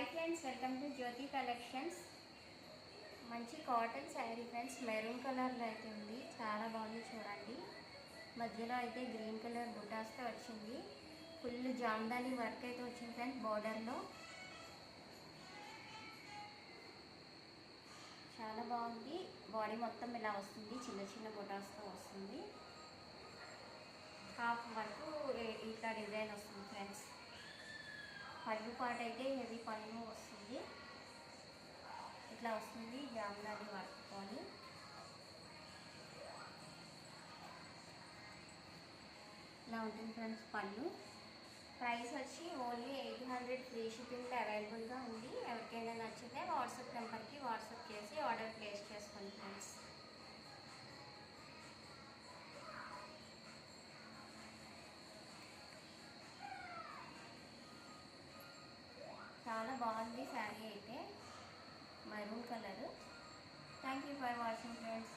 Hi friends, welcome to Jyothi collections. మంచి cotton sari friends, maroon కలర్లో అయితే ఉంది. చాలా బాగుంది చూడండి. మధ్యలో అయితే గ్రీన్ కలర్ బుటాస్తో వచ్చింది. ఫుల్ జామ్దాని వర్క్ అయితే వచ్చింది ఫ్రెండ్స్. బార్డర్లో చాలా బాగుంది. బాడీ మొత్తం ఇలా వస్తుంది, చిన్న చిన్న బుటాస్తో వస్తుంది. హాఫ్ వరకు ఇట్లా డిజైన్ వస్తుంది ఫ్రెండ్స్. పళ్ళు పాట అయితే హెవీ పళ్ళు వస్తుంది. ఇట్లా వస్తుంది జామ్దాని వర్క్తోని. ఇలా ఉంటుంది ఫ్రెండ్స్ పళ్ళు. ప్రైస్ వచ్చి ఓన్లీ 800 ఫ్రీ షిప్పింగ్ అవైలబుల్గా ఉంది. ఎవరికైనా నచ్చితే వాట్సాప్ నెంబర్కి వాట్సాప్ చేసి ఆర్డర్ ప్లేస్ చేసుకోండి ఫ్రెండ్స్. చాలా బాగుంది శారీ అయితే, maroon colour. Thank you for watching friends.